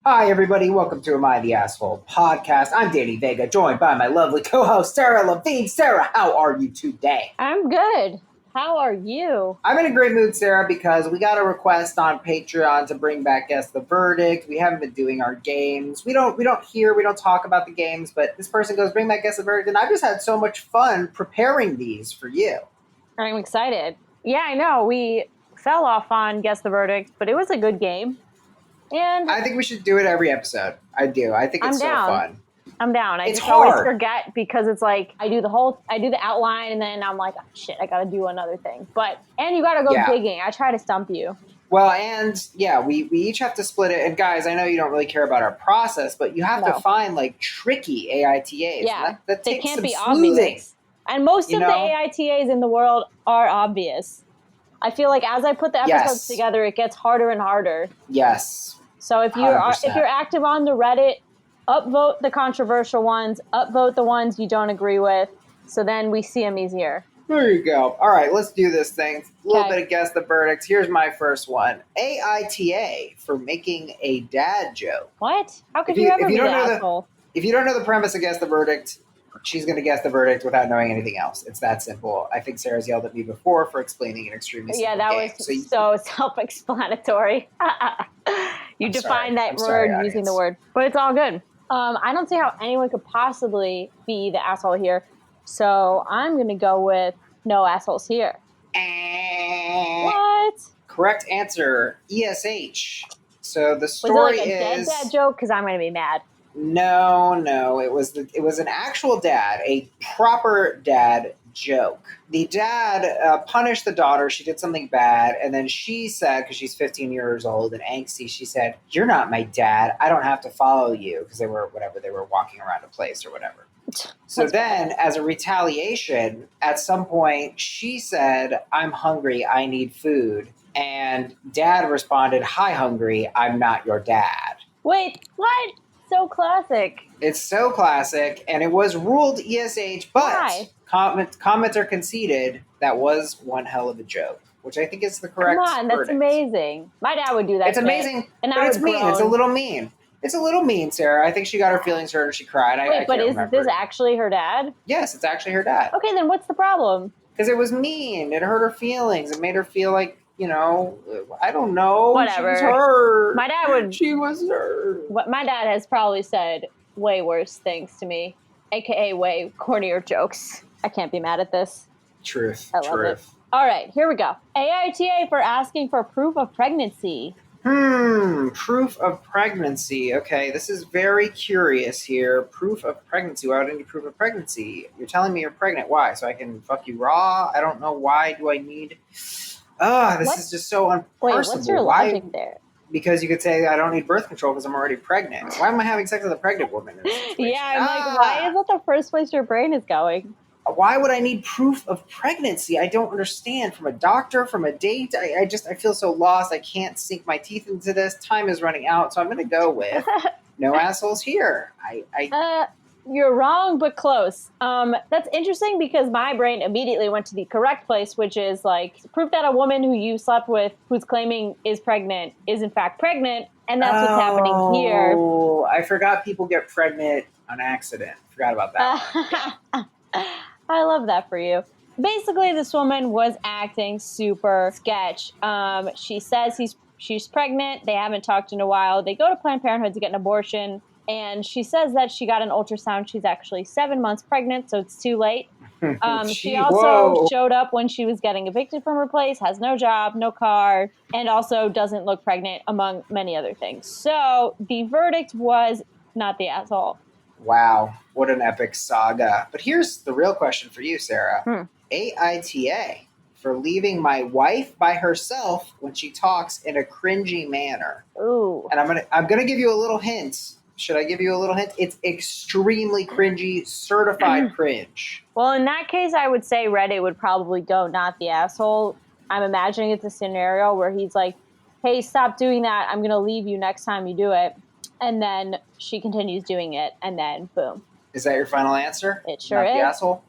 Hi, everybody. Welcome to Am I the Asshole podcast. I'm Danny Vega, joined by my lovely co-host, Sarah Levine. Sarah, how are you today? I'm good. How are you? I'm in a great mood, Sarah, because we got a request on Patreon to bring back Guess the Verdict. We haven't been doing our games. We don't talk about the games, but this person goes, bring back Guess the Verdict, and I've just had so much fun preparing these for you. I'm excited. Yeah, I know. We fell off on Guess the Verdict, but it was a good game. And I think we should do it every episode. I do. I think it's so fun. I'm down. It's just hard. Always forget because it's like I do the outline and then I'm like, oh, shit, I got to do another thing. And you got to go digging. I try to stump you. Well, and yeah, we each have to split it. And guys, I know you don't really care about our process, but you have to find like tricky AITAs. Yeah, that they takes can't some be sleuthing. obvious. And most of the AITAs in the world are obvious. I feel like as I put the episodes together, it gets harder and harder. Yes. So if you're active on the Reddit, upvote the controversial ones, upvote the ones you don't agree with, so then we see them easier. There you go. All right, let's do this thing. A little bit of Guess the Verdict. Here's my first one. AITA for making a dad joke. What? How could you ever be the asshole? If you don't know the premise of Guess the Verdict, she's going to guess the verdict without knowing anything else. It's that simple. I think Sarah's yelled at me before for explaining an extremely simple game. Was so self-explanatory. You defined that word using the word. But it's all good. I don't see how anyone could possibly be the asshole here. So I'm going to go with no assholes here. What? Correct answer, ESH. So the story is... Was it like a dead joke? Because I'm going to be mad. No. It was an actual dad, a proper dad joke. The dad punished the daughter. She did something bad, and then she said, because she's 15 years old and angsty, she said, "You're not my dad. I don't have to follow you," because they were walking around a place or whatever. So then, as a retaliation, at some point, she said, "I'm hungry. I need food." And dad responded, "Hi, hungry. I'm not your dad." Wait, what? So classic. It's so classic, and it was ruled ESH, but commenter conceded that was one hell of a joke, which I think is the correct verdict. That's amazing. My dad would do that. It's amazing, but it's mean. It's a little mean. It's a little mean, Sarah. I think she got her feelings hurt and she cried. But is this actually her dad? Yes, it's actually her dad. Okay, then what's the problem? Because it was mean. It hurt her feelings. It made her feel like, I don't know. Whatever. She was hurt. My dad would. She was hurt. My dad has probably said way worse things to me, aka way cornier jokes. I can't be mad at this. Truth. I love it. All right, here we go. AITA for asking for proof of pregnancy. Proof of pregnancy. Okay, this is very curious here. Proof of pregnancy. Why would I need proof of pregnancy? You're telling me you're pregnant. Why? So I can fuck you raw? I don't know. Why do I need... This is just so unparsable. Wait, what's your logic there? Because you could say I don't need birth control because I'm already pregnant. Why am I having sex with a pregnant woman? Yeah, I'm like, why is that the first place your brain is going? Why would I need proof of pregnancy? I don't understand. From a doctor, from a date, I feel so lost. I can't sink my teeth into this. Time is running out, so I'm going to go with no assholes here. You're wrong, but close. That's interesting because my brain immediately went to the correct place, which is like proof that a woman who you slept with, who's claiming is pregnant, is in fact pregnant, and that's what's happening here. Oh, I forgot people get pregnant on accident. Forgot about that. I love that for you. Basically, this woman was acting super sketch. She says she's pregnant. They haven't talked in a while. They go to Planned Parenthood to get an abortion. And she says that she got an ultrasound. She's actually 7 months pregnant, so it's too late. She also showed up when she was getting evicted from her place, has no job, no car, and also doesn't look pregnant, among many other things. So the verdict was not the asshole. Wow, what an epic saga. But here's the real question for you, Sarah. AITA for leaving my wife by herself when she talks in a cringy manner. Ooh. And I'm gonna give you a little hint. Should I give you a little hint? It's extremely cringy, certified cringe. Well, in that case, I would say Reddit would probably go not the asshole. I'm imagining it's a scenario where he's like, hey, stop doing that. I'm going to leave you next time you do it. And then she continues doing it, and then boom. Is that your final answer? It sure not is. The asshole?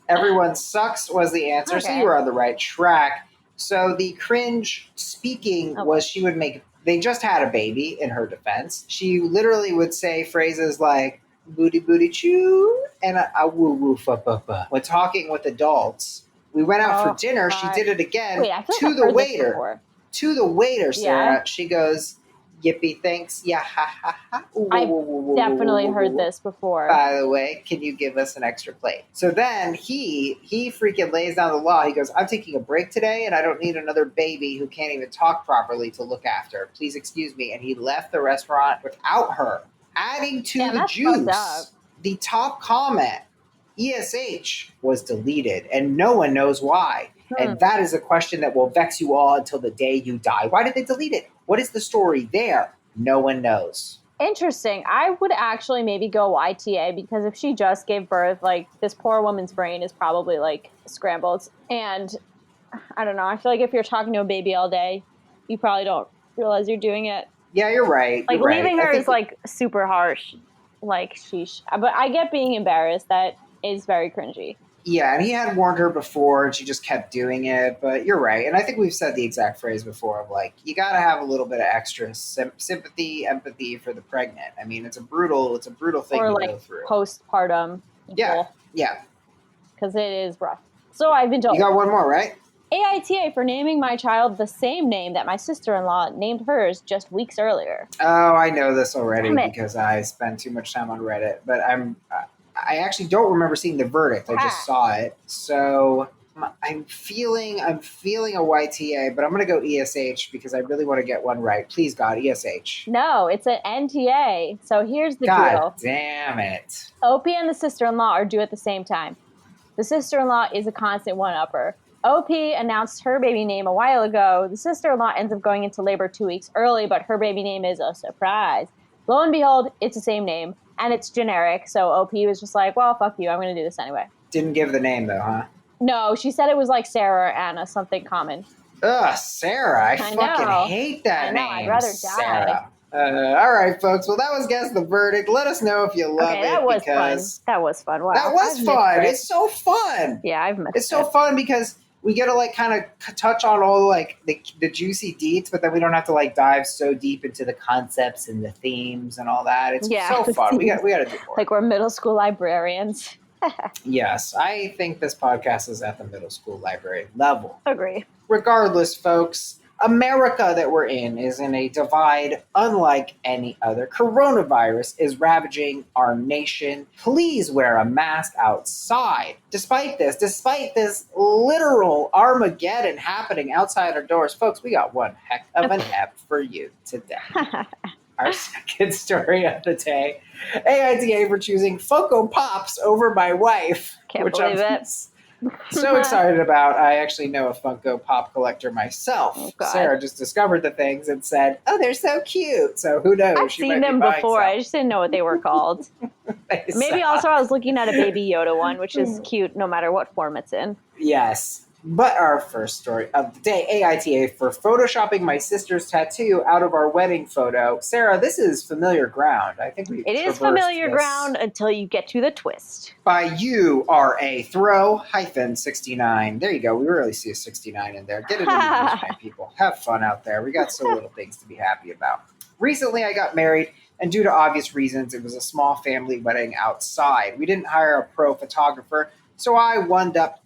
Everyone sucks was the answer, so you were on the right track. So the cringe speaking was she would make they just had a baby, in her defense. She literally would say phrases like, booty booty choo, and a woo woo fa fa fa. When talking with adults, we went out for dinner. God. She did it again. Wait, I feel like to I've the heard this waiter. before. To the waiter, Sarah, Yeah. she goes, yippee, thanks, yeah, ha ha ha. Ooh, I've woo, woo, woo, definitely woo, woo, heard woo. this before. By the way, can you give us an extra plate? So then he freaking lays down the law. He goes, I'm taking a break today, and I don't need another baby who can't even talk properly to look after. Please excuse me. And he left the restaurant without her. Adding to Damn, the that's fucked up. juice, the top comment, ESH, was deleted, and no one knows why. And that is a question that will vex you all until the day you die. Why did they delete it? What is the story there? No one knows. Interesting. I would actually maybe go YTA, because if she just gave birth, like, this poor woman's brain is probably like scrambled. And I don't know. I feel like if you're talking to a baby all day, you probably don't realize you're doing it. Yeah, you're right. Like, you're right. leaving her is like super harsh. Like, sheesh. But I get being embarrassed. That is very cringy. Yeah, and he had warned her before, and she just kept doing it. But you're right, and I think we've said the exact phrase before of like, you got to have a little bit of extra sympathy, empathy for the pregnant. I mean, it's a brutal thing Or to like go through. Postpartum. Yeah. Because it is rough. So I've been told. You got one more, right? AITA for naming my child the same name that my sister-in-law named hers just weeks earlier. Oh, I know this already Damn it. because I spend too much time on Reddit. But I actually don't remember seeing the verdict. I just saw it. So I'm feeling a YTA, but I'm going to go ESH because I really want to get one right. Please, God, ESH. No, it's an NTA. So here's the God deal. damn it. OP and the sister-in-law are due at the same time. The sister-in-law is a constant one-upper. OP announced her baby name a while ago. The sister-in-law ends up going into labor 2 weeks early, but her baby name is a surprise. Lo and behold, it's the same name, and it's generic. So OP was just like, well, fuck you. I'm going to do this anyway. Didn't give the name, though, huh? No, she said it was like Sarah or Anna, something common. Ugh, Sarah. I fucking hate that name. I'd rather die. Sarah. All right, folks. Well, that was Guess the Verdict. Let us know if you love it. That was because fun. That was fun. Wow. That was fun. It's so fun. Yeah, I've missed it. It's so fun because we get to like kind of touch on all like the juicy deets, but then we don't have to like dive so deep into the concepts and the themes and all that. It's so fun. We got to do more. Like we're middle school librarians. Yes, I think this podcast is at the middle school library level. Agree. Regardless, folks, America that we're in is in a divide unlike any other. Coronavirus is ravaging our nation. Please wear a mask outside. Despite this literal Armageddon happening outside our doors, folks, we got one heck of an ep for you today. Our second story of the day, AITA for choosing Funko Pops over my wife. Can't believe it. So excited about. I actually know a Funko Pop collector myself. Oh, Sarah just discovered the things and said, "Oh, they're so cute." So who knows? I've seen them before. I just didn't know what they were called. Maybe also I was looking at a Baby Yoda one, which is cute no matter what form it's in. Yes. But our first story of the day, AITA for photoshopping my sister's tattoo out of our wedding photo. Sarah, this is familiar ground. I think It is familiar ground until you get to the twist. By you are a throw-69. There you go. We really see a 69 in there. Get it in the username, people. Have fun out there. We got so little things to be happy about. Recently, I got married, and due to obvious reasons, it was a small family wedding outside. We didn't hire a pro photographer, so I wound up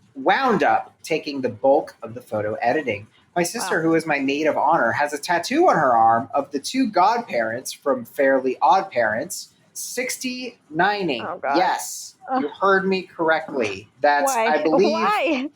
taking the bulk of the photo editing. My sister, who is my maid of honor, has a tattoo on her arm of the two godparents from Fairly Odd Parents, 69ing. Oh, God. Yes, you heard me correctly. That's, Why? I believe, Why?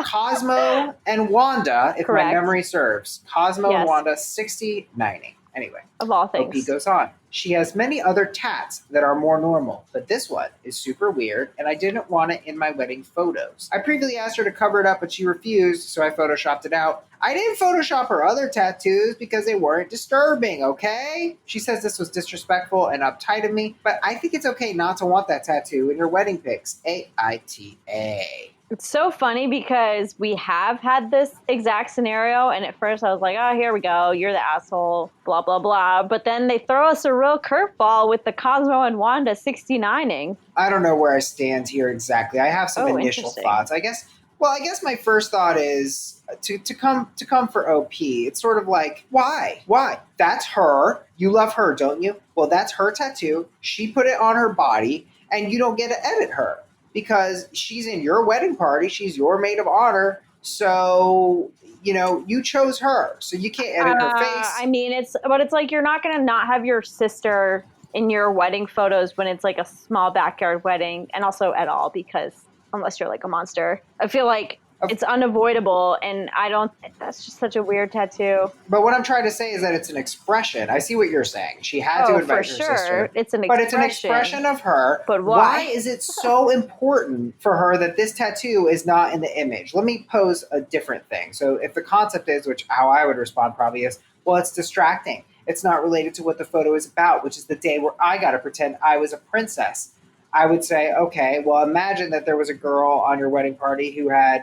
Cosmo and Wanda, if Correct. my memory serves. Cosmo and Yes. Wanda, 69ing. Anyway, Of all OP things. goes on. She has many other tats that are more normal, but this one is super weird, and I didn't want it in my wedding photos. I previously asked her to cover it up, but she refused, so I photoshopped it out. I didn't Photoshop her other tattoos because they weren't disturbing, okay? She says this was disrespectful and uptight of me, but I think it's okay not to want that tattoo in your wedding pics. AITA. It's so funny because we have had this exact scenario, and at first I was like, oh, here we go, you're the asshole, blah, blah, blah. But then they throw us a real curveball with the Cosmo and Wanda 69ing. I don't know where I stand here exactly. I have some initial interesting. thoughts. I guess Well, I guess my first thought is to come for OP. It's sort of like, why? Why? That's her. You love her, don't you? Well, that's her tattoo. She put it on her body, and you don't get to edit her because she's in your wedding party. She's your maid of honor. So, you chose her. So you can't edit her face. I mean, it's like you're not gonna not have your sister in your wedding photos when it's like a small backyard wedding, and also at all, because unless you're like a monster, I feel like it's unavoidable, and that's just such a weird tattoo. But what I'm trying to say is that it's an expression. I see what you're saying. She had to invite her sister. It's an expression. But it's an expression of her. But why is it so important for her that this tattoo is not in the image? Let me pose a different thing. So if the concept is, which how I would respond probably is, well, it's distracting. It's not related to what the photo is about, which is the day where I got to pretend I was a princess. I would say, okay, well, imagine that there was a girl on your wedding party who had,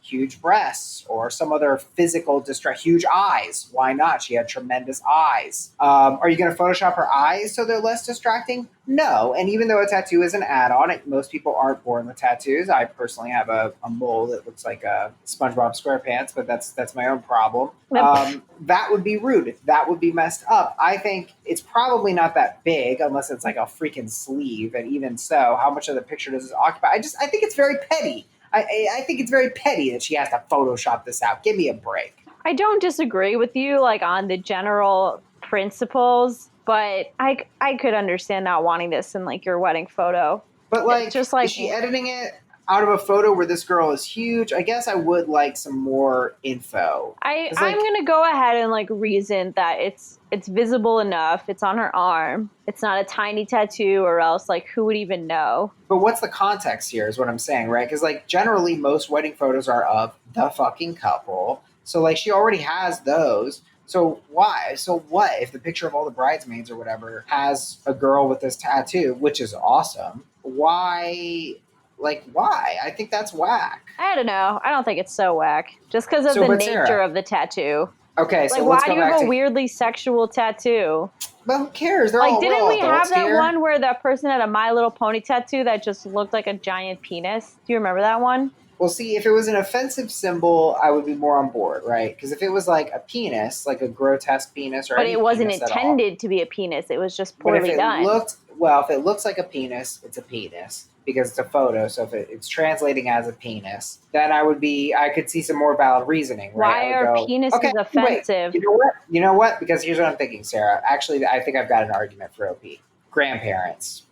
huge breasts or some other physical huge eyes. Why not? She had tremendous eyes. Are you going to Photoshop her eyes so they're less distracting? No. And even though a tattoo is an add-on, most people aren't born with tattoos. I personally have a mole that looks like a SpongeBob SquarePants, but that's my own problem. That would be rude. That would be messed up. I think it's probably not that big unless it's like a freaking sleeve. And even so, how much of the picture does it occupy? I think it's very petty. I think it's very petty that she has to Photoshop this out. Give me a break. I don't disagree with you, like, on the general principles, but I could understand not wanting this in, like, your wedding photo. But, like, is she editing it out of a photo where this girl is huge? I guess I would like some more info. I'm going to go ahead and, like, reason that it's visible enough. It's on her arm. It's not a tiny tattoo, or else, like, who would even know? But what's the context here is what I'm saying, right? Because, like, generally most wedding photos are of the fucking couple. So, like, she already has those. So why? So what if the picture of all the bridesmaids or whatever has a girl with this tattoo, which is awesome? Why? Like, why? I think that's whack. I don't know. I don't think it's so whack. Just because of the nature of the tattoo. Okay, so like, why do you have a weirdly sexual tattoo? Well, who cares? They're like, all didn't we have that here. one where that person had a My Little Pony tattoo that just looked like a giant penis? Do you remember that one? Well, see, if it was an offensive symbol, I would be more on board, right? Because if it was like a penis, like a grotesque penis, or but it wasn't intended to be a penis. It was just poorly done. If it looks like a penis, it's a penis because it's a photo. So if it's translating as a penis, then I could see some more valid reasoning. Right? Why are penises offensive? Wait, you know what? Because here's what I'm thinking, Sarah. Actually, I think I've got an argument for OP. Grandparents,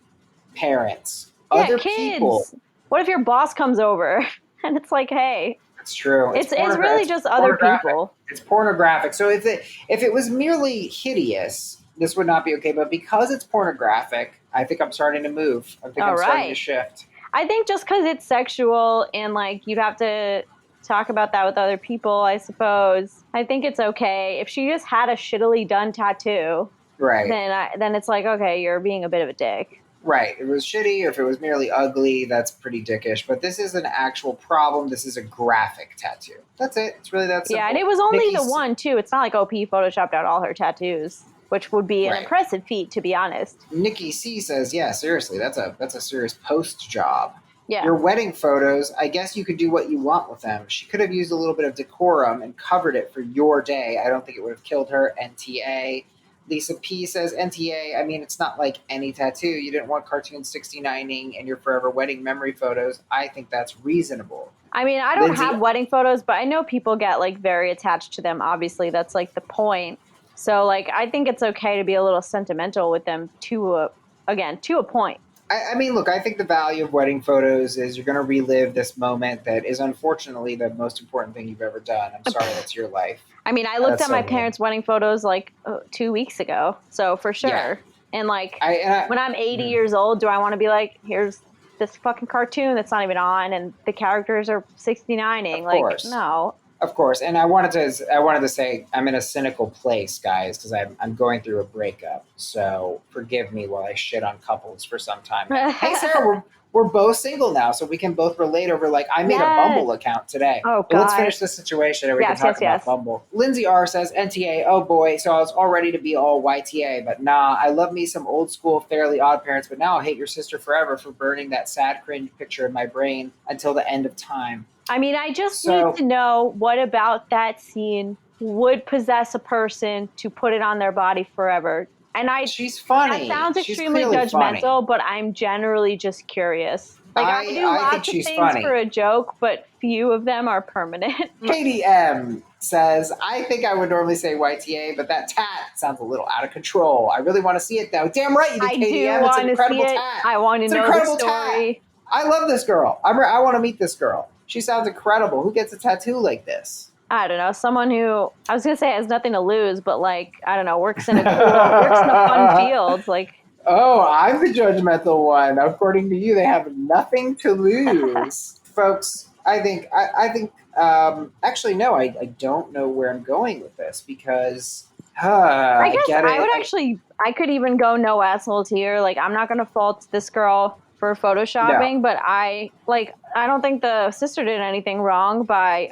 parents, other kids. people. What if your boss comes over? And it's like, hey, it's true. It's really just other people. It's pornographic. So if it was merely hideous, this would not be okay. But because it's pornographic, I think I'm starting to move. I think I'm starting to shift. I think just because it's sexual and, like, you'd have to talk about that with other people, I suppose. I think it's okay. If she just had a shittily done tattoo, right? Then it's like, okay, you're being a bit of a dick. Right. If it was shitty or if it was merely ugly, that's pretty dickish. But this is an actual problem. This is a graphic tattoo. That's it. It's really that simple. Yeah, and it was only the one, too. It's not like OP photoshopped out all her tattoos, which would be an impressive feat, to be honest. Nikki C says, yeah, seriously, that's a serious post job. Yeah. Your wedding photos, I guess you could do what you want with them. She could have used a little bit of decorum and covered it for your day. I don't think it would have killed her. NTA. Lisa P says, NTA, I mean, it's not like any tattoo. You didn't want cartoon 69ing and your forever wedding memory photos. I think that's reasonable. I mean, I don't have wedding photos, but I know people get, like, very attached to them. Obviously, that's, like, the point. So, like, I think it's okay to be a little sentimental with them to a point. I mean, look, I think the value of wedding photos is you're going to relive this moment that is unfortunately the most important thing you've ever done. I'm sorry, that's your life. I mean, I looked at my parents' wedding photos like 2 weeks ago, so for sure. Yeah. And, like, when I'm 80 years old, do I want to be like, here's this fucking cartoon that's not even on, and the characters are 69ing? Like, no. Of course, and I wanted to say I'm in a cynical place, guys, because I'm going through a breakup. So forgive me while I shit on couples for some time. Hey, Sarah, we're both single now, so we can both relate over, like, I made a Bumble account today. Oh, But let's God. finish this situation and we can Yes, talk yes, about yes. Bumble. Lindsay R says, NTA, oh boy, so I was all ready to be all YTA, but nah, I love me some old school Fairly Odd Parents, but now I'll hate your sister forever for burning that sad cringe picture in my brain until the end of time. I mean, I just So- need to know what about that scene would possess a person to put it on their body forever. And She's funny. That sounds She's extremely clearly judgmental, funny. but I'm generally just curious. Like, I do I think lots of she's things funny. for a joke, but few of them are permanent. Katie M says, I think I would normally say YTA, but that tat sounds a little out of control. I really want to see it though. Damn right you do, I Katie do M. It's want an to incredible see it. tat. I want to It's an know the incredible story. tat. I love this girl. I want to meet this girl. She sounds incredible. Who gets a tattoo like this? I don't know, someone who, I was going to say has nothing to lose, but like, I don't know, works in a fun field. Like, oh, I'm the judgmental one. According to you, they have nothing to lose. Folks, I think, actually, no, I don't know where I'm going with this because, I guess get it. I would I could even go no assholes here. Like, I'm not going to fault this girl for photoshopping, but I don't think the sister did anything wrong by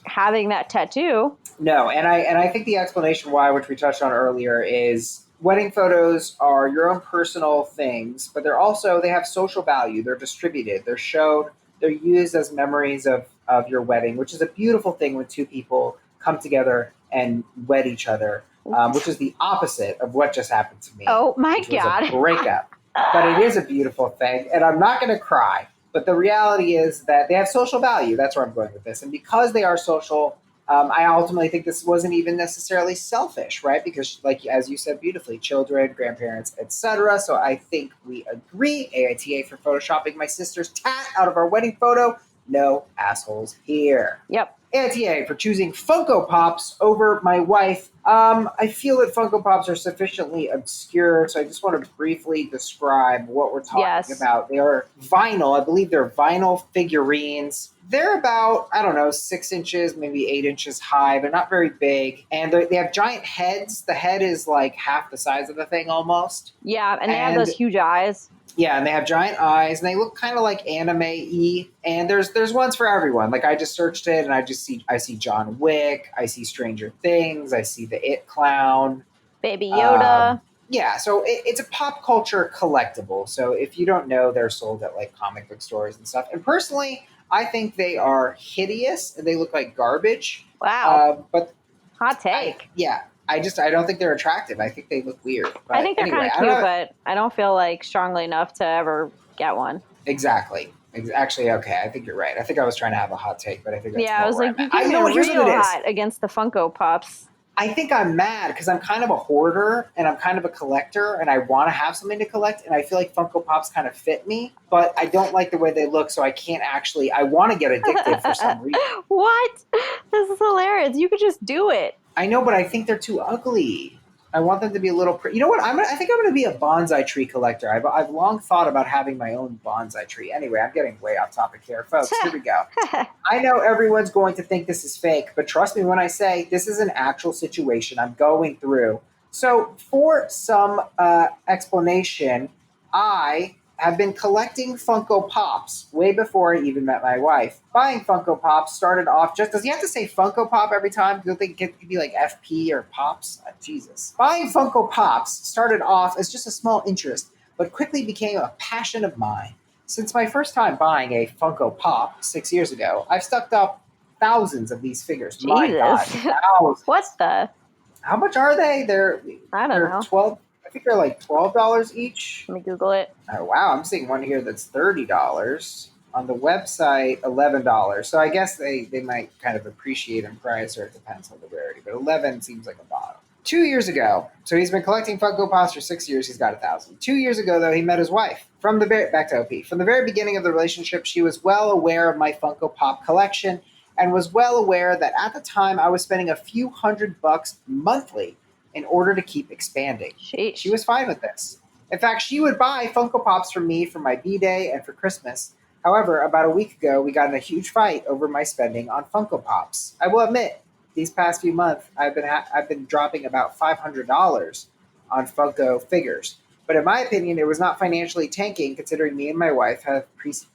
having that tattoo. No, and I think the explanation why, which we touched on earlier, is wedding photos are your own personal things, but they have social value. They're distributed. They're showed. They're used as memories of your wedding, which is a beautiful thing when two people come together and wed each other, which is the opposite of what just happened to me. Oh my which was God. a breakup. But it is a beautiful thing, and I'm not going to cry. But the reality is that they have social value. That's where I'm going with this. And because they are social, I ultimately think this wasn't even necessarily selfish, right? Because, like as you said beautifully, children, grandparents, etc. So I think we agree. AITA for photoshopping my sister's tat out of our wedding photo. No assholes here. Yep. AITA for choosing Funko Pops over my wife. I feel that Funko Pops are sufficiently obscure, so I just want to briefly describe what we're talking about. They are vinyl. I believe they're vinyl figurines. They're about, 6 inches, maybe 8 inches high. They're not very big. And they have giant heads. The head is like half the size of the thing almost. Yeah, and they have those huge eyes. Yeah, and they have giant eyes, and they look kind of like anime-y. And there's ones for everyone. Like I just searched it, and I see John Wick, I see Stranger Things, I see the It Clown, Baby Yoda. Yeah, so it's a pop culture collectible. So if you don't know, they're sold at like comic book stores and stuff. And personally, I think they are hideous and they look like garbage. Wow. But hot take. I don't think they're attractive. I think they look weird. But I think they're kind of cute, but I don't feel like strongly enough to ever get one. Exactly. Actually, okay, I think you're right. I think I was trying to have a hot take, but I think that's I was like, you I know real hot against the Funko Pops. I think I'm mad because I'm kind of a hoarder and I'm kind of a collector and I want to have something to collect, and I feel like Funko Pops kind of fit me, but I don't like the way they look, so I can't actually. I want to get addicted for some reason. What? This is hilarious. You could just do it. I know, but I think they're too ugly. I want them to be a little pretty. You know what? I think I'm going to be a bonsai tree collector. I've long thought about having my own bonsai tree. Anyway, I'm getting way off topic here. Folks, here we go. I know everyone's going to think this is fake, but trust me when I say this is an actual situation I'm going through. So for some explanation, I have been collecting Funko Pops way before I even met my wife. Buying Funko Pops started off just... Does he have to say Funko Pop every time? Don't they get to be like FP or Pops? Jesus. Buying Funko Pops started off as just a small interest, but quickly became a passion of mine. Since my first time buying a Funko Pop 6 years ago, I've stocked up thousands of these figures. Jesus. My God, thousands. What the? How much are they? I don't know. 12. I think they're like $12 each. Let me Google it. Oh, wow, I'm seeing one here that's $30. On the website, $11. So I guess they might kind of appreciate in price, or it depends on the rarity. But 11 seems like a bottom. 2 years ago, so he's been collecting Funko Pops for 6 years. He's got 1,000. 2 years ago, though, he met his wife. Back to OP. From the very beginning of the relationship, she was well aware of my Funko Pop collection and was well aware that at the time I was spending a few $100 monthly in order to keep expanding. Sheesh. She was fine with this. In fact, she would buy Funko Pops for me for my B-Day and for Christmas. However, about a week ago, we got in a huge fight over my spending on Funko Pops. I will admit, these past few months, I've been dropping about $500 on Funko figures. But in my opinion, it was not financially tanking considering me and my wife have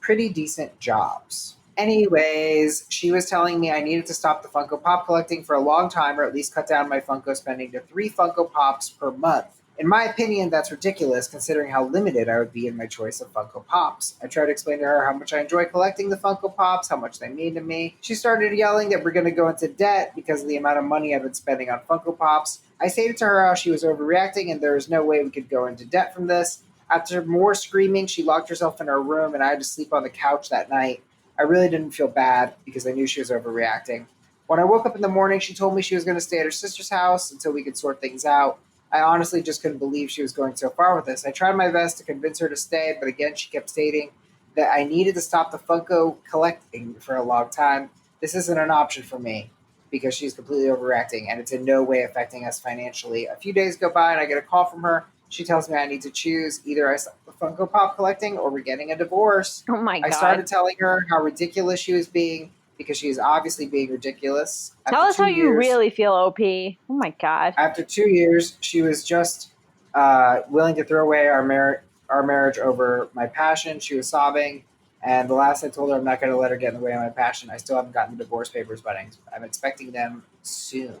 pretty decent jobs. Anyways, she was telling me I needed to stop the Funko Pop collecting for a long time or at least cut down my Funko spending to 3 Funko Pops per month. In my opinion, that's ridiculous considering how limited I would be in my choice of Funko Pops. I tried to explain to her how much I enjoy collecting the Funko Pops, how much they mean to me. She started yelling that we're going to go into debt because of the amount of money I've been spending on Funko Pops. I stated to her how she was overreacting and there was no way we could go into debt from this. After more screaming, she locked herself in her room and I had to sleep on the couch that night. I really didn't feel bad because I knew she was overreacting. When I woke up in the morning, she told me she was going to stay at her sister's house until we could sort things out. I honestly just couldn't believe she was going so far with this. I tried my best to convince her to stay, but again, she kept stating that I needed to stop the Funko collecting for a long time. This isn't an option for me because she's completely overreacting, and it's in no way affecting us financially. A few days go by, and I get a call from her. She tells me I need to choose either I stop the Funko Pop collecting or we're getting a divorce. Oh my God. I started telling her how ridiculous she was being because she is obviously being ridiculous. Tell us how you really feel, OP. Oh my God. After 2 years, she was just willing to throw away our marriage over my passion. She was sobbing. And the last I told her I'm not going to let her get in the way of my passion. I still haven't gotten the divorce papers, but I'm expecting them soon.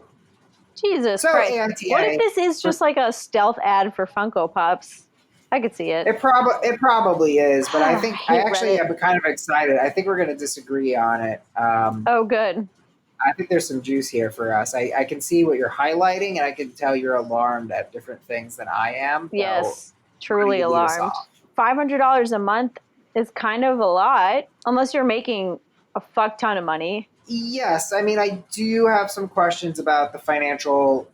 Jesus Christ. AITA, what if this is just like a stealth ad for Funko Pops? I could see it. It probably is, but I think I actually am kind of excited. I think we're going to disagree on it. Oh, good. I think there's some juice here for us. I can see what you're highlighting, and I can tell you're alarmed at different things than I am. Yes, truly alarmed. $500 a month is kind of a lot, unless you're making a fuck ton of money. Yes, I mean, I do have some questions about the financial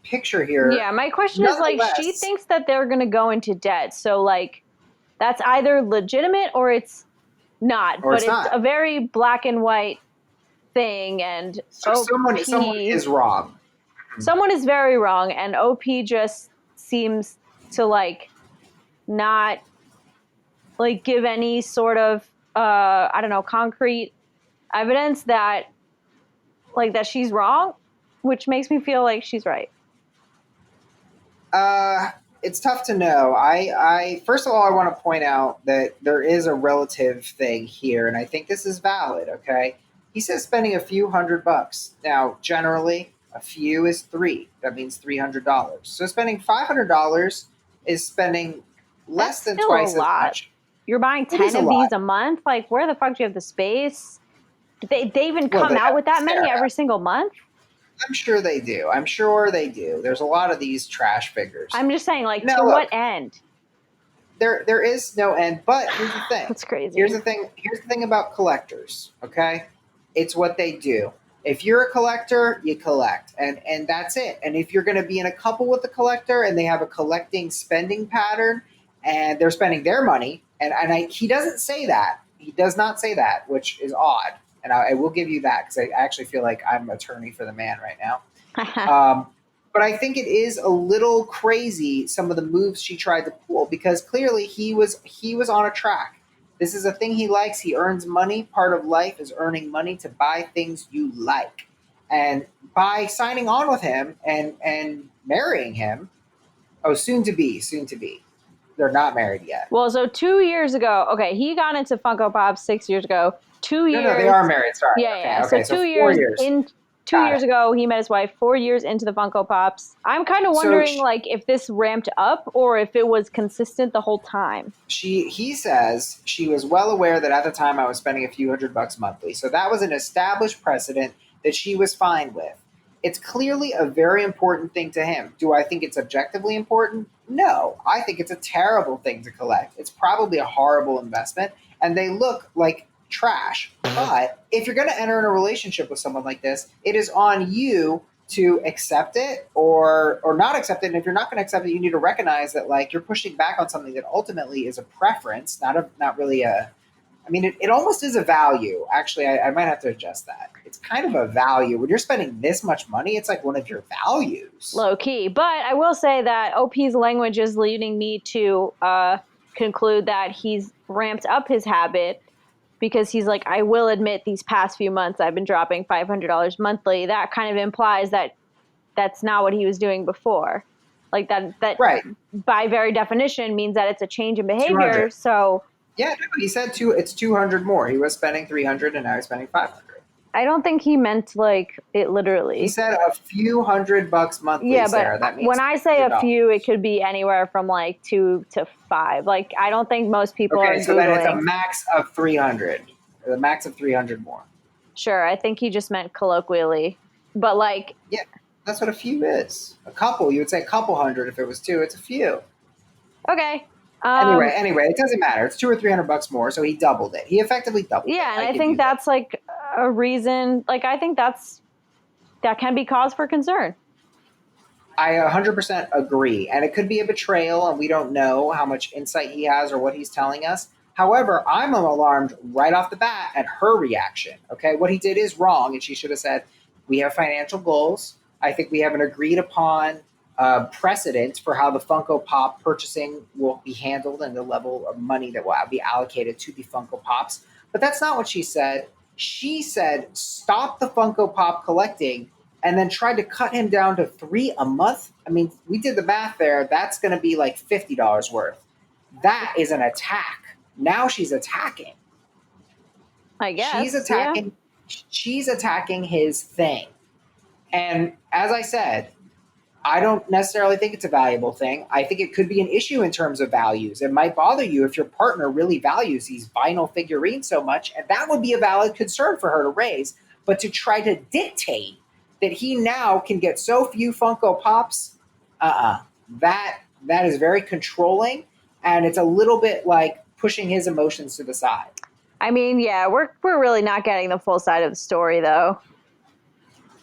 picture here. Yeah, my question is, like, she thinks that they're going to go into debt. So, like, that's either legitimate or it's not. But it's a very black and white thing. And so someone is wrong. Someone is very wrong. And OP just seems to, like, not, like, give any sort of, I don't know, concrete evidence that, like, that she's wrong, which makes me feel like she's right. It's tough to know. I first of all, I want to point out that there is a relative thing here, and I think this is valid, okay? He says spending a few $100. Now, generally, a few is 3. That means $300. So spending $500 is spending less than twice as much. You're buying 10 of these a month? Like, where the fuck do you have the space? Do they even come out with that many every single month? I'm sure they do. There's a lot of these trash figures. I'm just saying, like, to what end? There is no end, but here's the thing. That's crazy. Here's the thing about collectors, okay? It's what they do. If you're a collector, you collect, and that's it. And if you're going to be in a couple with a collector and they have a collecting spending pattern and they're spending their money, he doesn't say that. He does not say that, which is odd. And I will give you that because I actually feel like I'm an attorney for the man right now. But I think it is a little crazy, some of the moves she tried to pull, because clearly he was on a track. This is a thing he likes. He earns money. Part of life is earning money to buy things you like. And by signing on with him and marrying him, soon to be. They're not married yet. Well, so 2 years ago, okay, he got into Funko Pops 6 years ago. 2 years. No, they are married. Sorry. Yeah. Okay, so 2 years. 2 years ago, he met his wife. 4 years into the Funko Pops. I'm kind of wondering, like, if this ramped up or if it was consistent the whole time. He says she was well aware that at the time I was spending a few $100 monthly. So that was an established precedent that she was fine with. It's clearly a very important thing to him. Do I think it's objectively important? No. I think it's a terrible thing to collect. It's probably a horrible investment, and they look like trash. But if you're going to enter in a relationship with someone like this, it is on you to accept it or not accept it. And if you're not going to accept it, you need to recognize that, like, you're pushing back on something that ultimately is a preference, not really a. I mean, it almost is a value. Actually, I might have to adjust that. It's kind of a value. When you're spending this much money, it's like one of your values. Low key. But I will say that OP's language is leading me to conclude that he's ramped up his habit because he's like, I will admit these past few months I've been dropping $500 monthly. That kind of implies that that's not what he was doing before. Like that Right. by very definition means that it's a change in behavior. 200. So Yeah, no, he said it's 200 more. He was spending 300 and now he's spending 500. I don't think he meant like it He literally. said a few $100 monthly, Yeah, but Sarah. That when means I say a $100. few, it could be anywhere from like 2 to 5. Like I don't think most people are Okay, so then it's a Googling. max of 300. The max of 300 more. Sure, I think he just meant colloquially. But like, Yeah, that's what a few is. A couple, you would say a couple hundred if it was two. It's a few. okay. Anyway, it doesn't matter. It's $200 or $300 more, so he doubled it. He effectively doubled it. Yeah, and I I give think you that. that's like a reason. Like I think that can be cause for concern. I 100% agree. And it could be a betrayal, and we don't know how much insight he has or what he's telling us. However, I'm alarmed right off the bat at her reaction. Okay, what he did is wrong, and she should have said, "We have financial goals. I think we have an agreed upon precedent for how the Funko Pop purchasing will be handled and the level of money that will be allocated to the Funko Pops." But that's not what she said. She said, "Stop the Funko Pop collecting," and then tried to cut him down to 3 a month. I mean, we did the math there. That's going to be like $50 worth. That is an attack. Now she's attacking. I guess. She's attacking. Yeah. She's attacking his thing. And as I said, I don't necessarily think it's a valuable thing. I think it could be an issue in terms of values. It might bother you if your partner really values these vinyl figurines so much, and that would be a valid concern for her to raise. But to try to dictate that he now can get so few Funko Pops, that is very controlling, and it's a little bit like pushing his emotions to the side. I mean, yeah, we're really not getting the full side of the story, though.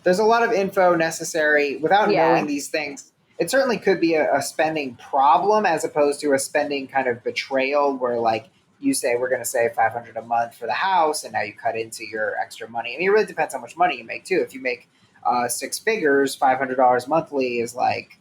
There's a lot of info necessary without knowing these things. It certainly could be a spending problem as opposed to a spending kind of betrayal where, like, you say we're going to save $500 a month for the house, and now you cut into your extra money. I mean, it really depends how much money you make too. If you make 6 figures, $500 monthly is like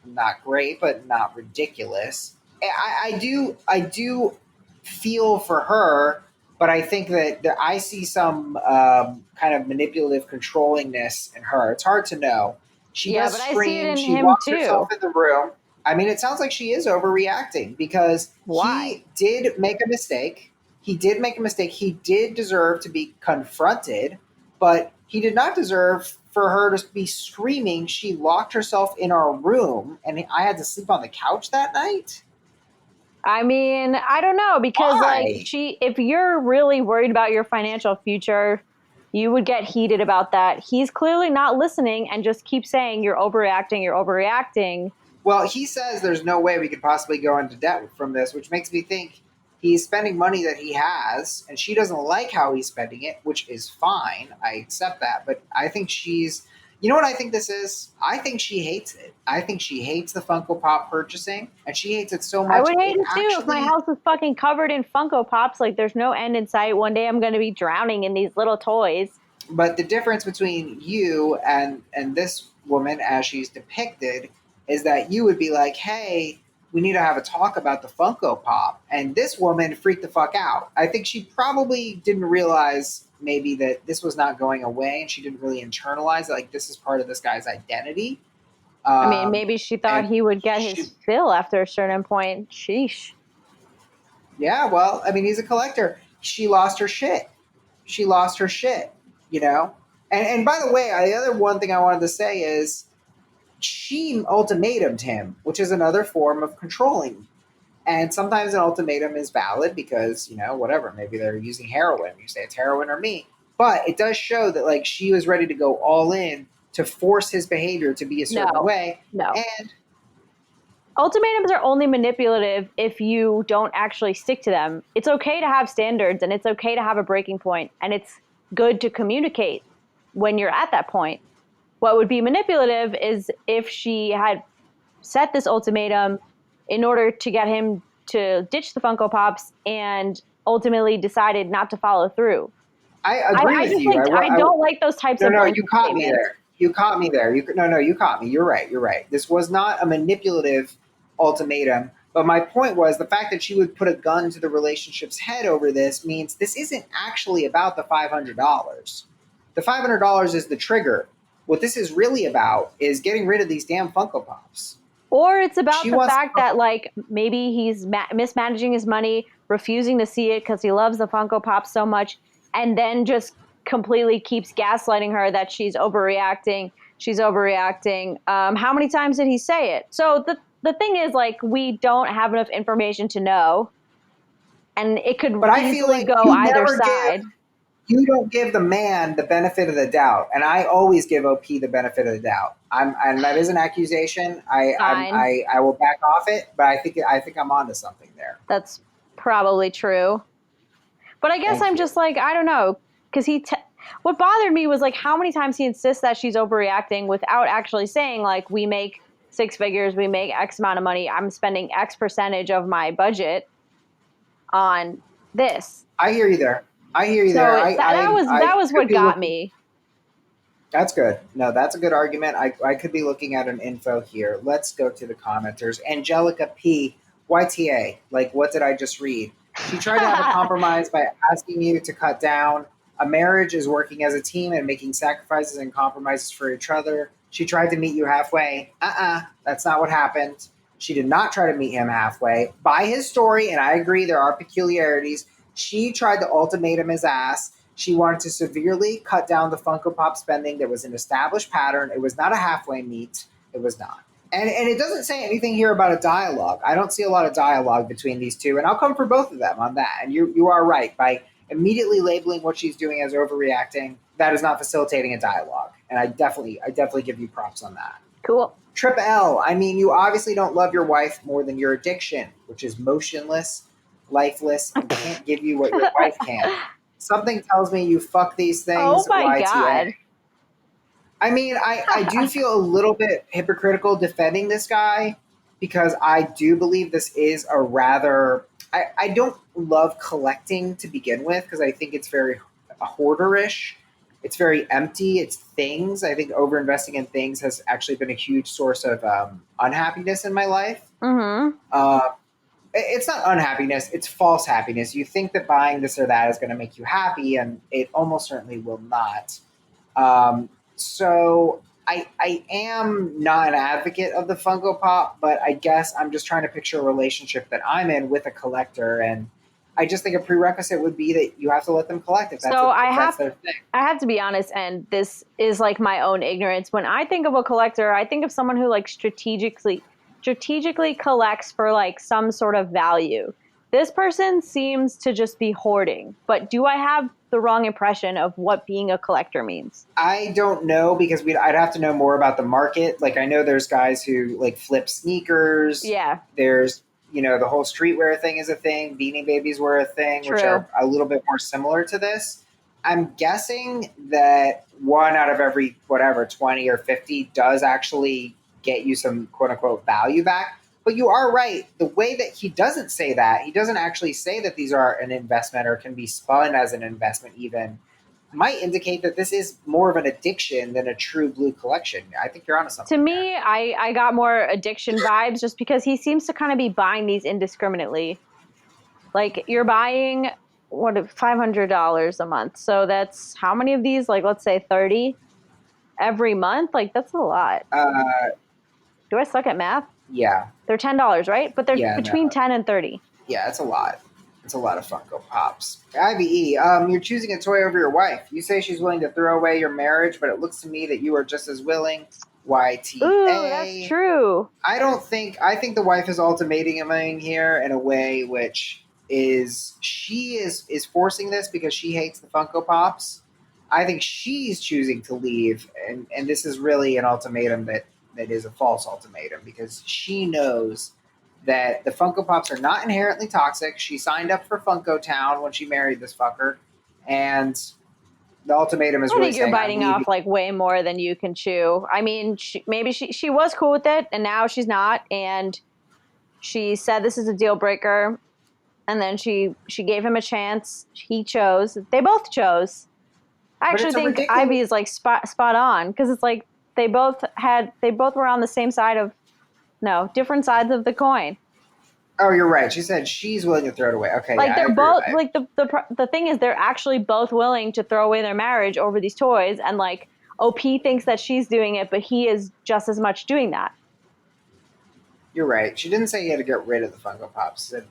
not great, but not ridiculous. I do feel for her, but I think that I see some kind of manipulative controllingness in her. It's hard to know. She does scream. She locks herself in the room. I mean, it sounds like she is overreacting because he did make a mistake. He did make a mistake. He did deserve to be confronted, but he did not deserve for her to be screaming. She locked herself in our room, and I had to sleep on the couch that night. I mean, I don't know, because Why? if you're really worried about your financial future, you would get heated about that. He's clearly not listening and just keeps saying, you're overreacting. Well, he says there's no way we could possibly go into debt from this, which makes me think he's spending money that he has, and she doesn't like how he's spending it, which is fine. I accept that. But I think you know what I think this is? I think she hates it. I think she hates the Funko Pop purchasing, and she hates it so much. I would hate it too if my house was fucking covered in Funko Pops. Like, there's no end in sight. One day I'm going to be drowning in these little toys. But the difference between you and this woman, as she's depicted, is that you would be like, hey, we need to have a talk about the Funko Pop. And this woman freaked the fuck out. I think she probably didn't realize maybe that this was not going away, and she didn't really internalize it, like this is part of this guy's identity. I mean, maybe she thought he would get his fill after a certain point. Sheesh. Yeah, well, I mean, he's a collector. She lost her shit. You know? And by the way, the other one thing I wanted to say is she ultimatumed him, which is another form of controlling. And sometimes an ultimatum is valid because, you know, whatever, maybe they're using heroin. You say it's heroin or me. But it does show that, like, she was ready to go all in to force his behavior to be a certain way. No. And ultimatums are only manipulative if you don't actually stick to them. It's okay to have standards, and it's okay to have a breaking point, and it's good to communicate when you're at that point. What would be manipulative is if she had set this ultimatum in order to get him to ditch the Funko Pops and ultimately decided not to follow through. I agree with you. I don't like those types of No, you caught me there. You caught me. You're right. This was not a manipulative ultimatum. But my point was the fact that she would put a gun to the relationship's head over this means this isn't actually about the $500. The $500 is the trigger. What this is really about is getting rid of these damn Funko Pops. Or it's about She the wants fact that like maybe he's mismanaging his money, refusing to see it because he loves the Funko Pop so much, and then just completely keeps gaslighting her that she's overreacting. She's overreacting. How many times did he say it? So the thing is, like, we don't have enough information to know, and it could but I feel easily like go either side. you don't give the man the benefit of the doubt, and I always give OP the benefit of the doubt. And that is an accusation. Fine. I will back off it, but I think I'm onto something there. That's probably true. But I guess Thank I'm you. just like, I don't know, because what bothered me was like how many times he insists that she's overreacting without actually saying like, we make six figures, we make X amount of money, I'm spending X percentage of my budget on this. I hear you there. I hear you So there. that was could what be got looking. me. That's good. No, that's a good argument. I could be looking at an info here. Let's go to the commenters. Angelica P. YTA. Like, what did I just read? She tried to have a compromise by asking you to cut down. A marriage is working as a team and making sacrifices and compromises for each other. She tried to meet you halfway. That's not what happened. She did not try to meet him halfway. By his story, and I agree there are peculiarities, she tried to ultimatum his ass. She wanted to severely cut down the Funko Pop spending. There was an established pattern. It was not a halfway meet. It was not. And it doesn't say anything here about a dialogue. I don't see a lot of dialogue between these two, and I'll come for both of them on that. And you are right. By immediately labeling what she's doing as overreacting, that is not facilitating a dialogue. And I definitely give you props on that. Cool. Trip L, I mean, you obviously don't love your wife more than your addiction, which is motionless, lifeless, and can't give you what your wife can. Something tells me you fuck these things. Oh my YTA. God. I mean, I do feel a little bit hypocritical defending this guy because I do believe this is a rather. I don't love collecting to begin with because I think it's very hoarderish. It's very empty. It's things. I think overinvesting in things has actually been a huge source of unhappiness in my life. Mm-hmm. It's not unhappiness, it's false happiness. You think that buying this or that is going to make you happy, and it almost certainly will not. So I am not an advocate of the Funko Pop, but I guess I'm just trying to picture a relationship that I'm in with a collector, and I just think a prerequisite would be that you have to let them collect if that's, that's their thing. I have to be honest, and this is like my own ignorance. When I think of a collector, I think of someone who like strategically collects for like some sort of value. This person seems to just be hoarding. But do I have the wrong impression of what being a collector means? I don't know because I'd have to know more about the market. Like I know there's guys who like flip sneakers. Yeah. There's the whole streetwear thing is a thing. Beanie Babies were a thing, True. Which are a little bit more similar to this. I'm guessing that one out of every 20 or 50 does actually get you some quote unquote value back. But you are right. The way that he doesn't say that, he doesn't actually say that these are an investment or can be spun as an investment even, might indicate that this is more of an addiction than a true blue collection. I think you're onto something. To me, I got more addiction vibes just because he seems to kind of be buying these indiscriminately. Like you're buying $500 a month. So that's how many of these? Like let's say 30 every month. Like that's a lot. Do I suck at math? Yeah. They're $10, right? But they're between 10 and 30. Yeah, it's a lot. It's a lot of Funko Pops. IBE, you're choosing a toy over your wife. You say she's willing to throw away your marriage, but it looks to me that you are just as willing. YTA. Ooh, that's true. I think the wife is ultimatuming here in a way which is she is forcing this because she hates the Funko Pops. I think she's choosing to leave, and this is really an ultimatum that is a false ultimatum because she knows that the Funko Pops are not inherently toxic. She signed up for Funko Town when she married this fucker, and the ultimatum is really saying, I think you're biting off like way more than you can chew. I mean, maybe she was cool with it, and now she's not, and she said this is a deal breaker, and then she gave him a chance. He chose. They both chose. I actually think Ivy is like spot on because it's like they both were on the same side of different sides of the coin. Oh, you're right. She said she's willing to throw it away. Okay, like they're both like the thing is they're actually both willing to throw away their marriage over these toys, and like OP thinks that she's doing it, but he is just as much doing that. You're right. She didn't say you had to get rid of the Funko Pops. She said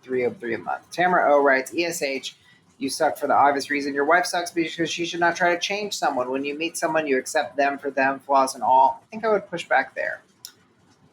303 a month. Tamara O writes, ESH, you suck for the obvious reason. Your wife sucks because she should not try to change someone. When you meet someone, you accept them for them, flaws and all. I think I would push back there.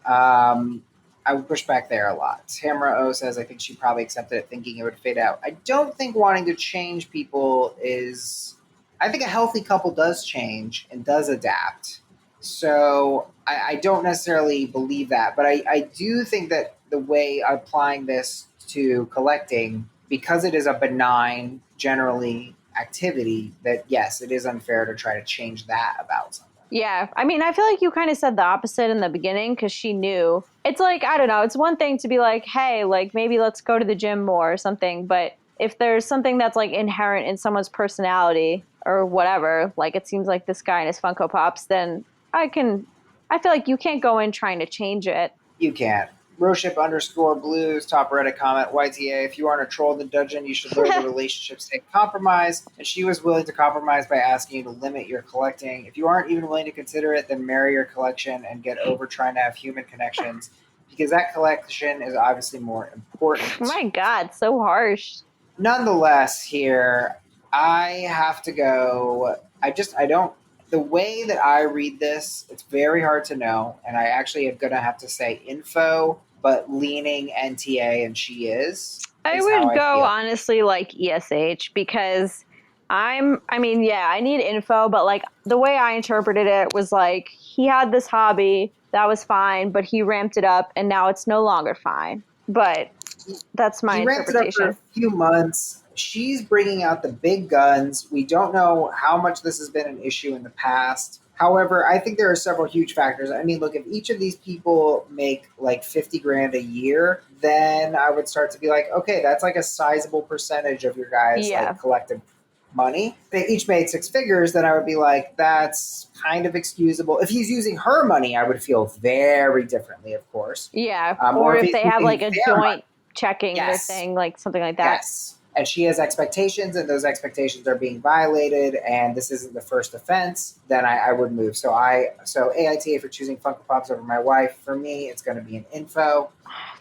I would push back there a lot. Tamara O says, I think she probably accepted it thinking it would fade out. I don't think wanting to change people is. I think a healthy couple does change and does adapt. So I don't necessarily believe that. But I do think that the way applying this to collecting, because it is a benign, generally, activity, that yes, it is unfair to try to change that about something. Yeah. I mean, I feel like you kind of said the opposite in the beginning because she knew. It's like, I don't know, it's one thing to be like, hey, like maybe let's go to the gym more or something. But if there's something that's like inherent in someone's personality or whatever, like it seems like this guy and his Funko Pops, then I feel like you can't go in trying to change it. You can't. Roship_blues, top Reddit comment, YTA, if you aren't a troll in the dungeon, you should learn the relationships take compromise. And she was willing to compromise by asking you to limit your collecting. If you aren't even willing to consider it, then marry your collection and get over trying to have human connections, because that collection is obviously more important. My God, so harsh. Nonetheless, here, I have to go. I don't. The way that I read this, it's very hard to know. And I actually am going to have to say info, but leaning NTA, and she is. I Is how would I go feel. honestly like ESH because I mean, yeah, I need info, but like the way I interpreted it was like he had this hobby that was fine, but he ramped it up and now it's no longer fine. But that's my He ramped it up for a interpretation. few months. She's bringing out the big guns. We don't know how much this has been an issue in the past. However, I think there are several huge factors. I mean, look, if each of these people make like 50 grand a year, then I would start to be like, okay, that's like a sizable percentage of your guys' Yeah. like collective money. If they each made six figures, then I would be like, that's kind of excusable. If he's using her money, I would feel very differently, of course. Yeah. Or Or if if he's they have using like a their money. joint checking their Yes. thing, like something like that. Yes. And she has expectations, and those expectations are being violated, and this isn't the first offense, then I would move. So AITA for choosing Funko Pops over my wife. For me, it's going to be an info.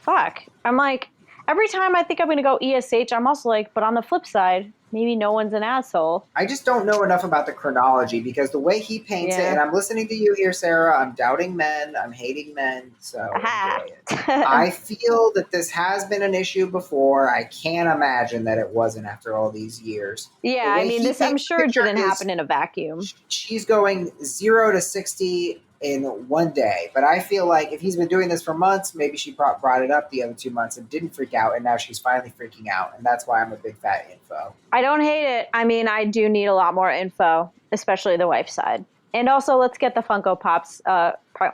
Fuck. I'm like, every time I think I'm going to go ESH, I'm also like, but on the flip side, maybe no one's an asshole. I just don't know enough about the chronology, because the way he paints it, Yeah. and I'm listening to you here, Sarah, I'm doubting men, I'm hating men, so Aha. enjoy it. I feel that this has been an issue before. I can't imagine that it wasn't after all these years. Yeah, The I way mean, he this I'm paints the sure picture didn't is happen in a vacuum. she's going 0 to 60 in one day. But I feel like if he's been doing this for months, maybe she brought it up the other 2 months and didn't freak out, and now she's finally freaking out, and that's why I'm a big fat info. I don't hate it. I mean, I do need a lot more info, especially the wife's side. And also, let's get the Funko Pops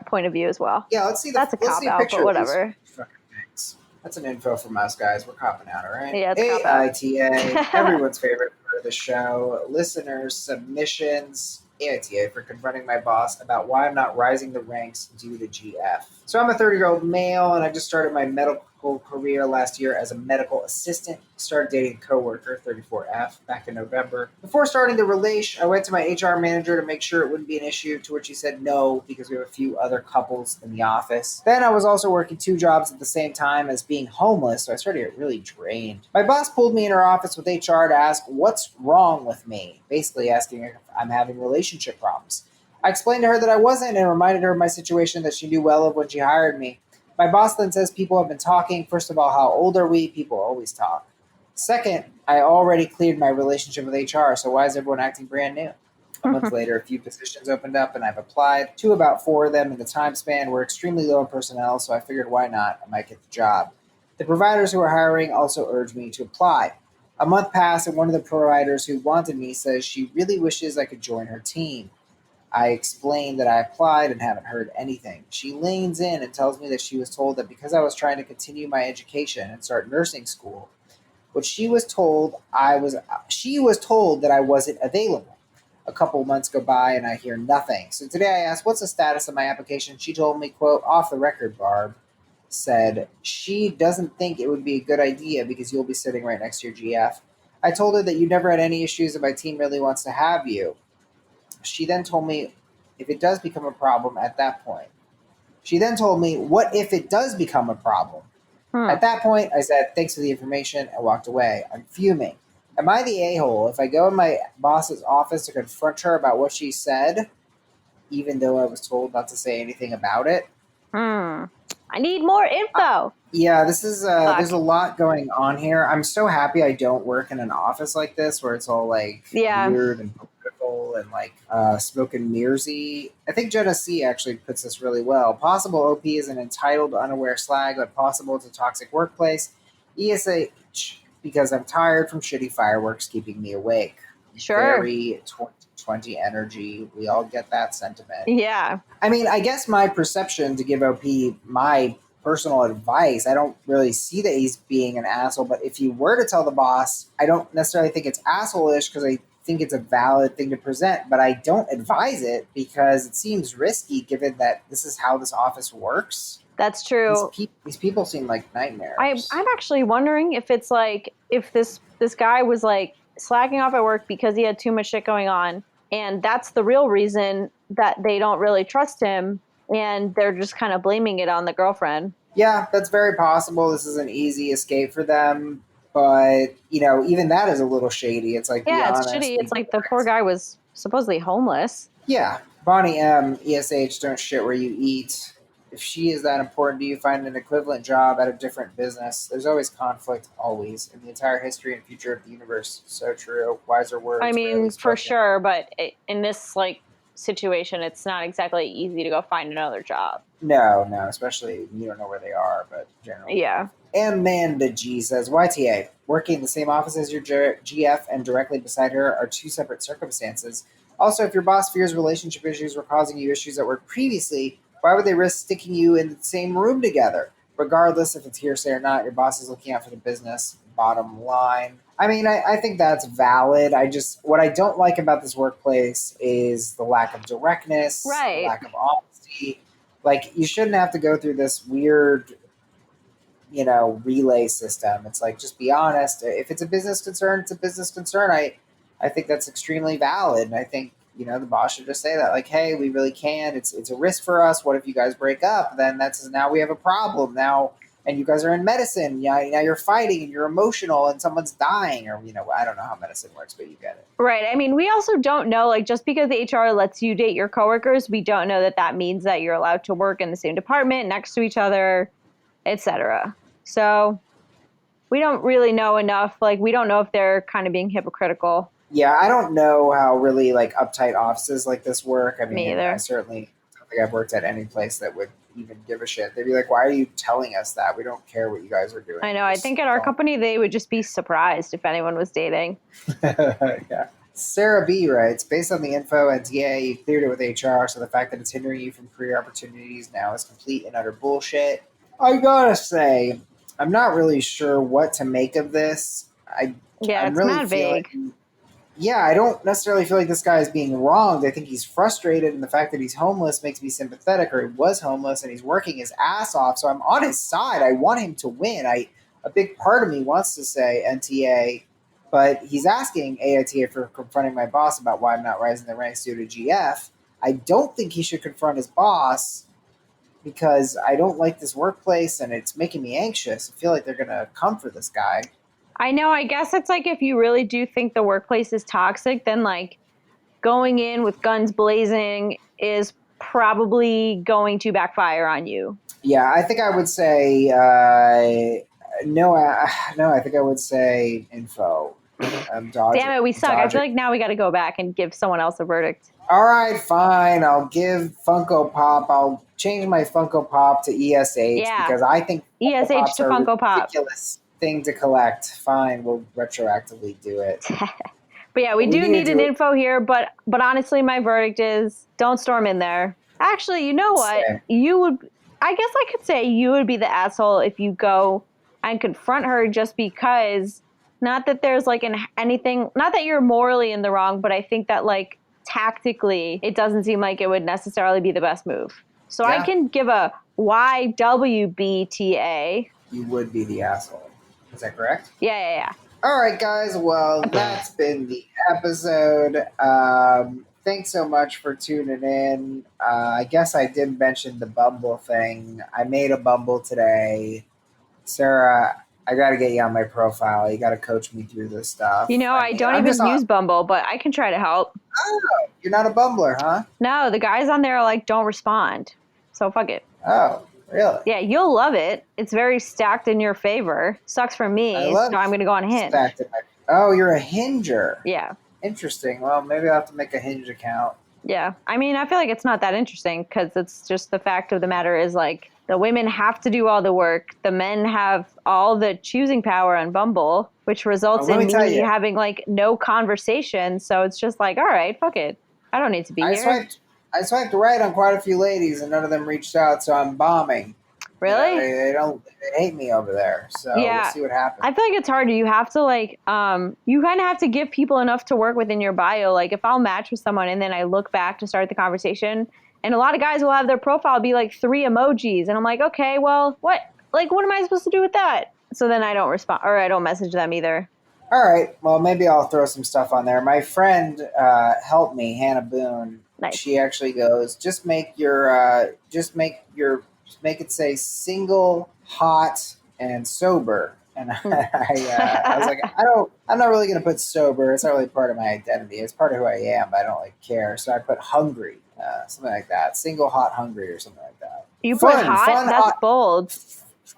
point of view as well. Yeah, let's see. That's a let's see a cop-out, picture but of these whatever. fucking things. That's an info from us, guys. We're copping out, all right? Yeah, it's cop-out. AITA, everyone's favorite part of the show. Listeners, submissions. AITA for confronting my boss about why I'm not rising the ranks due to GF. So I'm a 30-year-old male, and I just started my medical career last year as a medical assistant. Started dating a coworker, 34F, back in November. Before starting the relation, I went to my HR manager to make sure it wouldn't be an issue, to which he said no, because we have a few other couples in the office. Then I was also working 2 jobs at the same time as being homeless, so I started to get really drained. My boss pulled me in her office with HR to ask what's wrong with me, basically asking if I'm having relationship problems. I explained to her that I wasn't and reminded her of my situation that she knew well of when she hired me. My boss then says people have been talking. First of all, how old are we? People always talk. Second, I already cleared my relationship with HR, so why is everyone acting brand new? A month later, a few positions opened up, and I've applied to about 4 of them in the time span. We're extremely low in personnel, so I figured why not? I might get the job. The providers who are hiring also urged me to apply. A month passed, and one of the providers who wanted me says she really wishes I could join her team. I explained that I applied and haven't heard anything. She leans in and tells me that she was told that because I was trying to continue my education and start nursing school, what she was told that I wasn't available. A couple months go by and I hear nothing. So today I asked, what's the status of my application? She told me, quote, off the record, Barb, said she doesn't think it would be a good idea because you'll be sitting right next to your GF. I told her that you never had any issues and my team really wants to have you. She then told me if it does become a problem at that point. She then told me, what if it does become a problem? At that point, I said, thanks for the information, and walked away. I'm fuming. Am I the a-hole if I go in my boss's office to confront her about what she said, even though I was told not to say anything about it? I need more info. Yeah, this is Fuck. there's a lot going on here. I'm so happy I don't work in an office like this where it's all like weird and political and like smoke and mirrorsy. I think Jenna C actually puts this really well. Possible OP is an entitled, unaware slag, but possible it's a toxic workplace. ESH because I'm tired from shitty fireworks keeping me awake. Sure. Very 2020 energy. We all get that sentiment. Yeah. I mean, I guess my perception, to give OP my personal advice, I don't really see that he's being an asshole, but if you were to tell the boss, I don't necessarily think it's asshole-ish because I think it's a valid thing to present, but I don't advise it because it seems risky given that this is how this office works. That's true. These people seem like nightmares. I'm actually wondering if it's like, if this guy was like slacking off at work because he had too much shit going on, and that's the real reason that they don't really trust him, and they're just kind of blaming it on the girlfriend. Yeah, that's very possible. This is an easy escape for them, but you know, even that is a little shady. It's like, yeah, be it's honest, shitty. It's like the poor guy was supposedly homeless. Yeah, Bonnie M, ESH, don't shit where you eat. If she is that important to you, find an equivalent job at a different business. There's always conflict, always, in the entire history and future of the universe. So true. Wiser words. I mean, for sure, but in this like situation, it's not exactly easy to go find another job. No, especially you don't know where they are, but generally. Yeah. Amanda G says, YTA, working in the same office as your GF and directly beside her are two separate circumstances. Also, if your boss fears relationship issues were causing you issues at work previously, why would they risk sticking you in the same room together? Regardless if it's hearsay or not, your boss is looking out for the business. Bottom line. I mean, I think that's valid. What I don't like about this workplace is the lack of directness, the lack of honesty. Like, you shouldn't have to go through this weird, relay system. It's like, just be honest. If it's a business concern, it's a business concern. I think that's extremely valid. And I think, the boss should just say that, like, hey, we really can. It's a risk for us. What if you guys break up? Then now we have a problem now. And you guys are in medicine. Now you're fighting and you're emotional and someone's dying, or, I don't know how medicine works, but you get it. Right. I mean, we also don't know, like, just because the HR lets you date your coworkers, we don't know that means that you're allowed to work in the same department next to each other, etc. So we don't really know enough. Like, we don't know if they're kind of being hypocritical. Yeah, I don't know how really like uptight offices like this work. I mean, Me either. I certainly don't think I've worked at any place that would even give a shit. They'd be like, why are you telling us that? We don't care what you guys are doing. I know. I think at our company, they would just be surprised if anyone was dating. Yeah. Sarah B writes, based on the info and TA, you cleared it with HR, so the fact that it's hindering you from career opportunities now is complete and utter bullshit. I gotta say, I'm not really sure what to make of this. It's really mad vague. I don't necessarily feel like this guy is being wronged. I think he's frustrated, and the fact that he's homeless makes me sympathetic, or he was homeless and he's working his ass off. So I'm on his side. I want him to win. A big part of me wants to say NTA, but he's asking AITA for confronting my boss about why I'm not rising the ranks due to GF. I don't think he should confront his boss because I don't like this workplace and it's making me anxious. I feel like they're going to come for this guy. I know. I guess it's like, if you really do think the workplace is toxic, then like going in with guns blazing is probably going to backfire on you. Yeah, I think I would say no. I think I would say info. Damn it, we suck. I feel like now we got to go back and give someone else a verdict. All right, fine. I'll give Funko Pop. I'll change my Funko Pop to ESH because I think ESH to Funko Pop. Ridiculous thing to collect. Fine, we'll retroactively do it. But yeah, we do need an info here. But honestly, my verdict is don't storm in there. Actually, you know what? I guess I could say you would be the asshole if you go and confront her just because, not that there's like anything, not that you're morally in the wrong, but I think that like tactically, it doesn't seem like it would necessarily be the best move. So I can give a YWBTA. You would be the asshole. Is that correct? Yeah. All right, guys. Well, that's been the episode. thanks so much for tuning in. I guess I did mention the Bumble thing. I made a Bumble today. Sarah, I got to get you on my profile. You got to coach me through this stuff. You know, I mean, don't I'm even just use Bumble, but I can try to help. Oh, you're not a bumbler, huh? No, the guys on there are like, don't respond. So fuck it. Oh, really? Yeah, you'll love it. It's very stacked in your favor. Sucks for I me, love so I'm going to go on Hinge. stacked in my. Oh, you're a Hinger. Yeah. Interesting. Well, maybe I'll have to make a Hinge account. Yeah. I mean, I feel like it's not that interesting because it's just the fact of the matter is like the women have to do all the work. The men have all the choosing power on Bumble, which results Let in me tell me you. having like no conversation. So it's just like, all right, fuck it. I don't need to be here. I swiped right on quite a few ladies, and none of them reached out. So I'm bombing. Really? You know, they hate me over there. So Yeah. we'll see what happens. I feel like it's hard. You have to like, you kind of have to give people enough to work with in your bio. Like if I'll match with someone and then I look back to start the conversation, and a lot of guys will have their profile be like 3 emojis, and I'm like, okay, well, what am I supposed to do with that? So then I don't respond or I don't message them either. All right. Well, maybe I'll throw some stuff on there. My friend helped me, Hannah Boone. Nice. She actually goes, just make it say single, hot, and sober. And I was like, I'm not really going to put sober. It's not really part of my identity. It's part of who I am, but I don't like care. So I put hungry, something like that. Single, hot, hungry, or something like that. You put hot? That's hot, bold.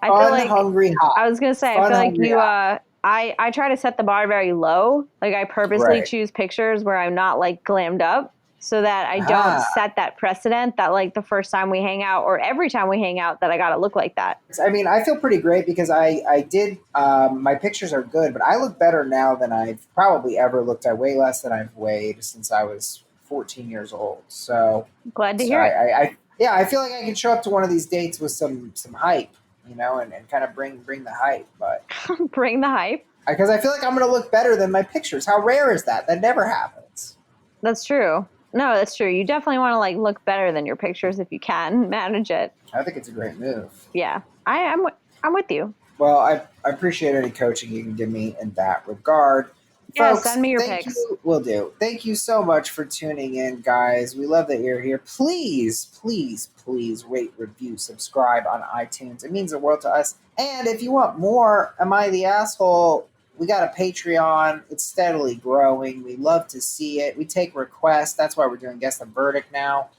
I feel like hungry, hot. I was going to say, fun, I feel like hungry, you, hot. I try to set the bar very low. Like I purposely Right. choose pictures where I'm not like glammed up so that I don't set that precedent that like the first time we hang out or every time we hang out that I got to look like that. I mean, I feel pretty great because I did, my pictures are good, but I look better now than I've probably ever looked. I weigh less than I've weighed since I was 14 years old. So Glad to hear it. I feel like I can show up to one of these dates with some hype, you know, and kind of bring the hype, but bring the hype. Because I feel like I'm going to look better than my pictures. How rare is that? That never happens. That's true. No, that's true. You definitely want to like look better than your pictures if you can manage it. I think it's a great move. Yeah, I'm with you. Well, I appreciate any coaching you can give me in that regard. Yeah, Folks, send me your pics. Will do. Thank you so much for tuning in, guys. We love that you're here. Please, please, please rate, review, subscribe on iTunes. It means the world to us. And if you want more Am I the Asshole, we got a Patreon. It's steadily growing. We love to see it. We take requests. That's why we're doing Guess the Verdict now.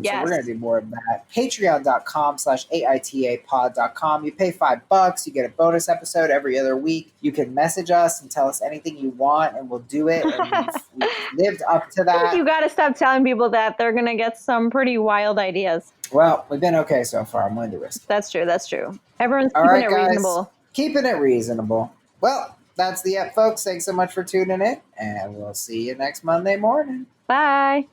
Yes. So we're going to do more of that. Patreon.com/AITApod.com. You pay $5. You get a bonus episode every other week. You can message us and tell us anything you want, and we'll do it. And we've lived up to that. You got to stop telling people that. They're going to get some pretty wild ideas. Well, we've been okay so far. I'm willing to risk it. That's true. That's true. Everyone's All keeping right, it guys. reasonable. Keeping it reasonable. Well, that's the folks. Thanks so much for tuning in, and we'll see you next Monday morning. Bye.